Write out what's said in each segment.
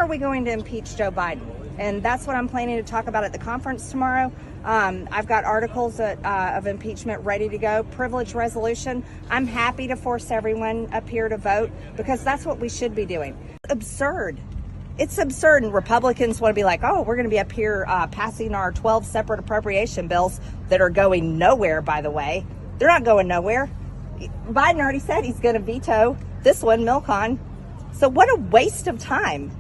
are we going to impeach Joe Biden? And that's what I'm planning to talk about at the conference tomorrow. I've got articles of impeachment ready to go, privilege resolution. I'm happy to force everyone up here to vote because that's what we should be doing. Absurd. It's absurd. And Republicans want to be like, oh, we're going to be up here passing our 12 separate appropriation bills that are going nowhere, by the way. They're not going nowhere. Biden already said he's going to veto this one, MilCon. So what a waste of time.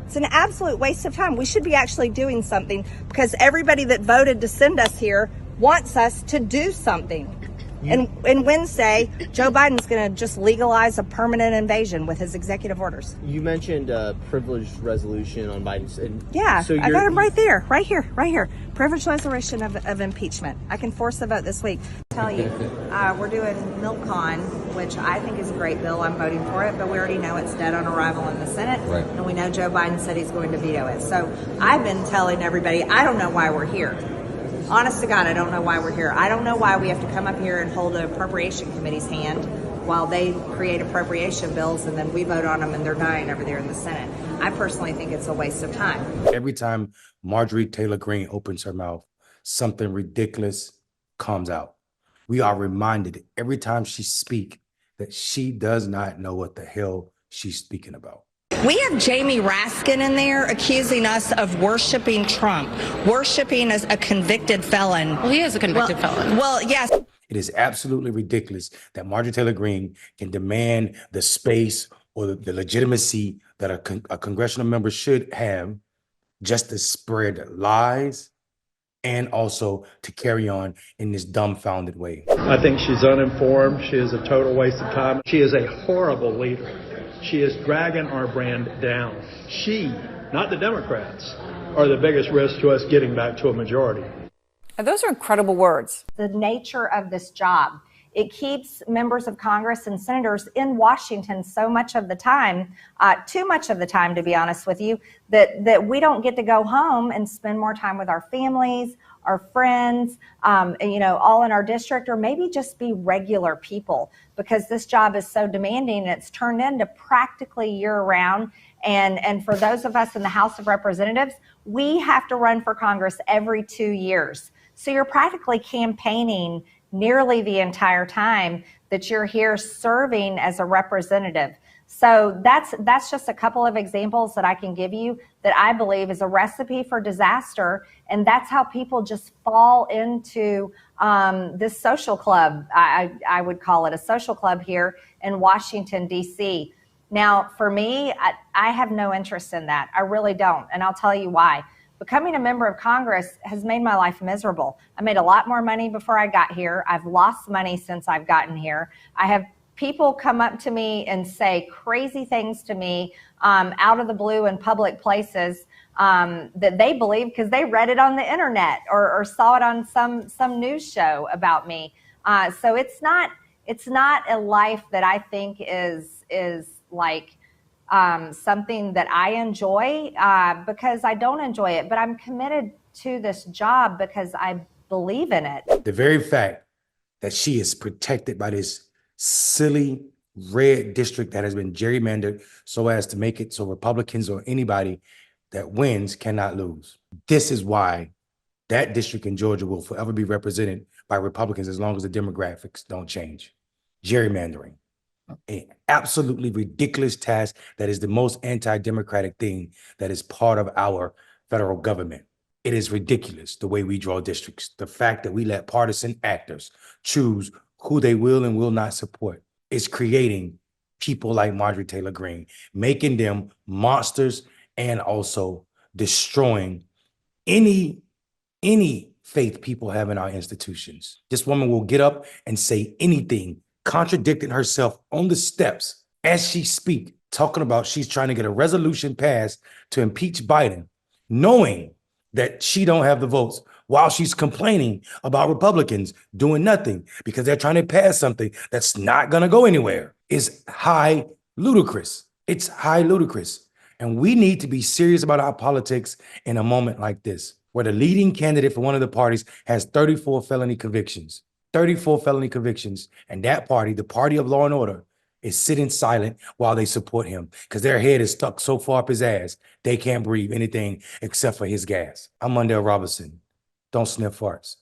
It's an absolute waste of time. We should be actually doing something because everybody that voted to send us here wants us to do something. And Wednesday, Joe Biden's going to just legalize a permanent invasion with his executive orders. You mentioned privileged resolution on Biden's. Yeah, so I got him right there, right here. Privileged resolution of impeachment. I can force a vote this week. Tell you, we're doing MilCon, which I think is a great bill. I'm voting for it, but we already know it's dead on arrival in the Senate. Right. And we know Joe Biden said he's going to veto it. So I've been telling everybody, I don't know why we're here. Honest to God, I don't know why we're here. I don't know why we have to come up here and hold an appropriation committee's hand while they create appropriation bills and then we vote on them and they're dying over there in the Senate. I personally think it's a waste of time. Every time Marjorie Taylor Greene opens her mouth, something ridiculous comes out. We are reminded every time she speaks that she does not know what the hell she's speaking about. We have Jamie Raskin in there accusing us of worshiping Trump, worshiping as a convicted felon. Well, he is a convicted felon. Well, yes. It is absolutely ridiculous that Marjorie Taylor Greene can demand the space or the legitimacy that a congressional member should have just to spread lies and also to carry on in this dumbfounded way. I think she's uninformed. She is a total waste of time. She is a horrible leader. She is dragging our brand down. She, not the Democrats, are the biggest risk to us getting back to a majority. And those are incredible words. The nature of this job, it keeps members of Congress and senators in Washington so much of the time, too much of the time, to be honest with you, that we don't get to go home and spend more time with our families, our friends, all in our district, or maybe just be regular people, because this job is so demanding and it's turned into practically year round. And for those of us in the House of Representatives, we have to run for Congress every 2 years. So you're practically campaigning nearly the entire time that you're here serving as a representative. So that's just a couple of examples that I can give you that I believe is a recipe for disaster. And that's how people just fall into this social club. I would call it a social club here in Washington, D.C. Now, for me, I have no interest in that. I really don't. And I'll tell you why. Becoming a member of Congress has made my life miserable. I made a lot more money before I got here. I've lost money since I've gotten here. I have people come up to me and say crazy things to me out of the blue in public places that they believe because they read it on the internet or saw it on some news show about me. So it's not a life that I think is like something that I enjoy because I don't enjoy it, but I'm committed to this job because I believe in it. The very fact that she is protected by this silly red district that has been gerrymandered so as to make it so Republicans or anybody that wins cannot lose. This is why that district in Georgia will forever be represented by Republicans as long as the demographics don't change. Gerrymandering. An absolutely ridiculous task that is the most anti-democratic thing that is part of our federal government. It is ridiculous the way we draw districts. The fact that we let partisan actors choose who they will and will not support is creating people like Marjorie Taylor Greene, making them monsters and also destroying any faith people have in our institutions. This woman will get up and say anything, contradicting herself on the steps as she speaks, talking about she's trying to get a resolution passed to impeach Biden, knowing that she don't have the votes while she's complaining about Republicans doing nothing because they're trying to pass something that's not going to go anywhere. Is high ludicrous. It's high ludicrous. And we need to be serious about our politics in a moment like this, where the leading candidate for one of the parties has 34 felony convictions. 34 felony convictions. And that party, the party of law and order, is sitting silent while they support him because their head is stuck so far up his ass, they can't breathe anything except for his gas. I'm Mondale Robinson. Don't sniff farts.